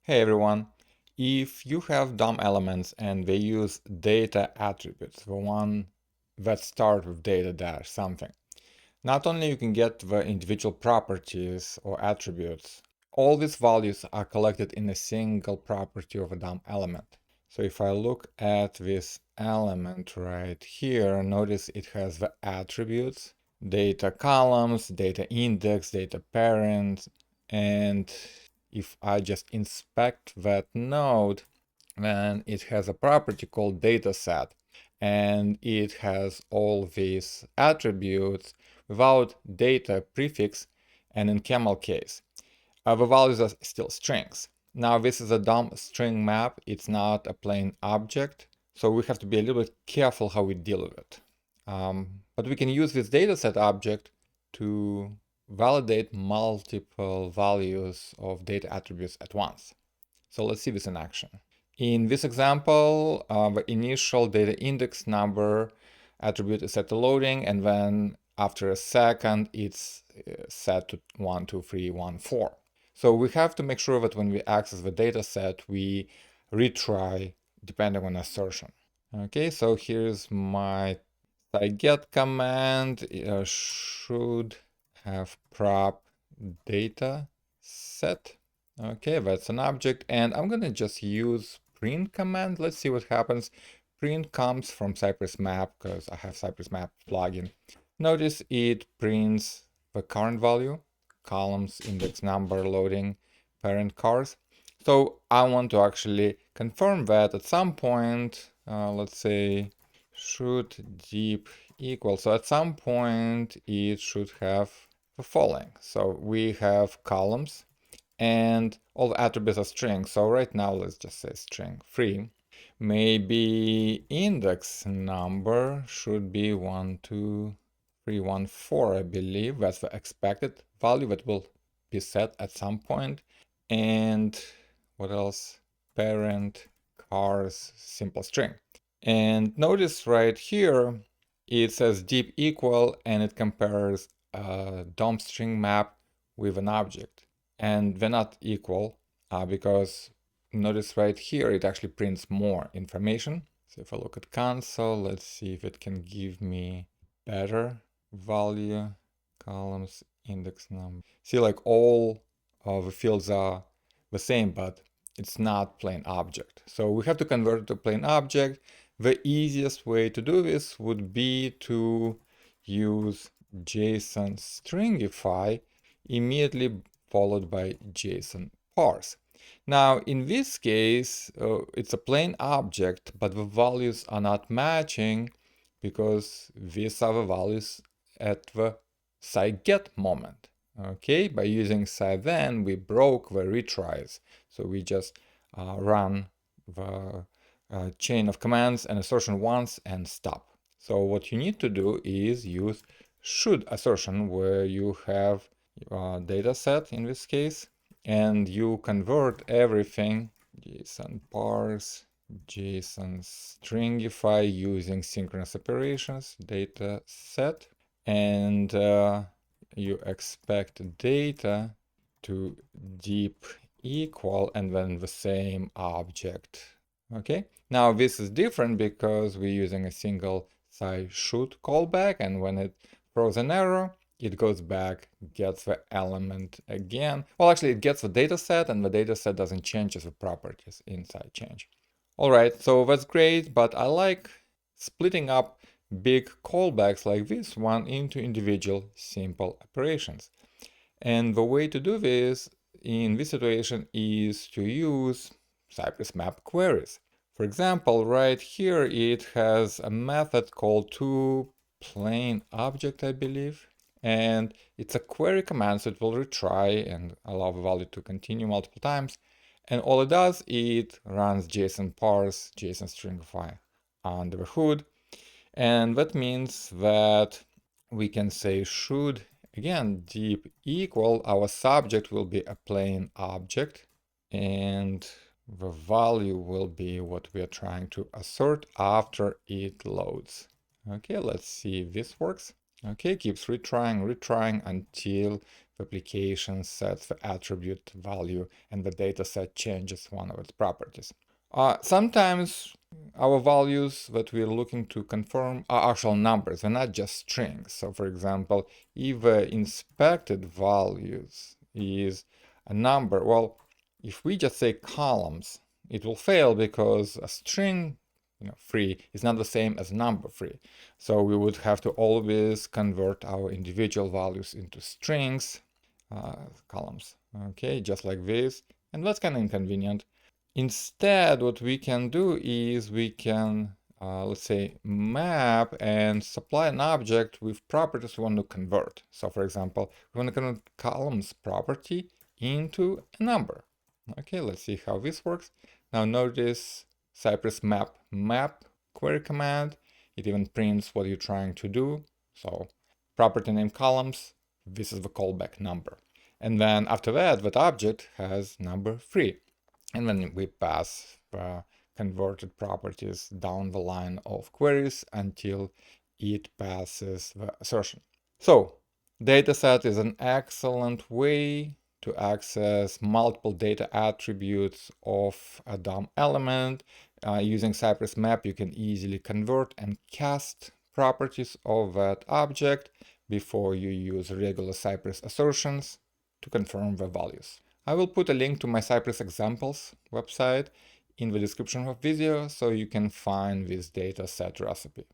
Hey everyone, if you have DOM elements and they use data attributes, the one that start with data dash something, not only you can get the individual properties or attributes, all these values are collected in a single property of a DOM element. So if I look at this element right here, notice it has the attributes, data columns, data index, data parent, and if I just inspect that node, then it has a property called DataSet, and it has all these attributes without data prefix, and in camel case, the values are still strings. Now this is a DOM string map, it's not a plain object, so we have to be a little bit careful how we deal with it. But we can use this dataset object to validate multiple values of data attributes at once. So let's see this in action. In this example, the initial data index number attribute is set to loading, and then after a second, it's set to 1, 2, 3, 1, 4. So we have to make sure that when we access the data set, we retry depending on assertion. Okay, so here's my get command, should have prop data set. Okay, that's an object, and I'm gonna just use print command. Let's see what happens. Print comes from Cypress Map because I have Cypress Map plugin. Notice it prints the current value, columns, index number, loading, parent cars. So I want to actually confirm that at some point, let's say should deep equal. So at some point it should have the following. So we have columns and all the attributes are strings. So right now let's just say string 3. Maybe index number should be 1, 2, 3, 1, 4, I believe. That's the expected value that will be set at some point. And what else? Parent, cars, simple string. And notice right here, it says deep equal and it compares a DOM string map with an object. And they're not equal because notice right here, it actually prints more information. So if I look at console, let's see if it can give me better value, columns, index number. See, like all of the fields are the same, but it's not plain object. So we have to convert it to plain object. The easiest way to do this would be to use JSON stringify immediately followed by JSON parse. Now, in this case, it's a plain object, but the values are not matching because these are the values at the get moment. Okay, by using then, we broke the retries. So we just run the chain of commands and assertion once and stop. So what you need to do is use should assertion, where you have data set in this case, and you convert everything, JSON parse, JSON stringify using synchronous operations, data set, and you expect data to deep equal and then the same object. Okay, now this is different because we're using a single side should callback, and when it throws an error, it goes back, gets the element again. Well, actually, it gets the data set, and the data set doesn't change as the properties inside change. All right, so that's great, but I like splitting up big callbacks like this one into individual simple operations. And the way to do this in this situation is to use Cypress Map queries. For example, right here it has a method called toPlainObject, I believe. And it's a query command, so it will retry and allow the value to continue multiple times. And all it does, it runs JSON parse, JSON stringify under the hood. And that means that we can say should, again, deep equal, our subject will be a plain object, and the value will be what we are trying to assert after it loads. Okay, let's see if this works. Okay, keeps retrying until the application sets the attribute value and the dataset changes one of its properties. Sometimes our values that we're looking to confirm are actual numbers, they're not just strings. So for example, if the inspected values is a number, well, if we just say columns, it will fail because a string free is not the same as number free. So we would have to always convert our individual values into strings, columns, okay, just like this. And that's kind of inconvenient. Instead, what we can do is we can, let's say, map and supply an object with properties we want to convert. So for example, we want to convert columns property into a number. Okay, let's see how this works. Now notice Cypress map query command. It even prints what you're trying to do. So property name columns, this is the callback number. And then after that, that object has number 3. And then we pass the converted properties down the line of queries until it passes the assertion. So DataSet is an excellent way to access multiple data attributes of a DOM element. Using Cypress Map, you can easily convert and cast properties of that object before you use regular Cypress assertions to confirm the values. I will put a link to my Cypress examples website in the description of the video so you can find this DataSet recipe.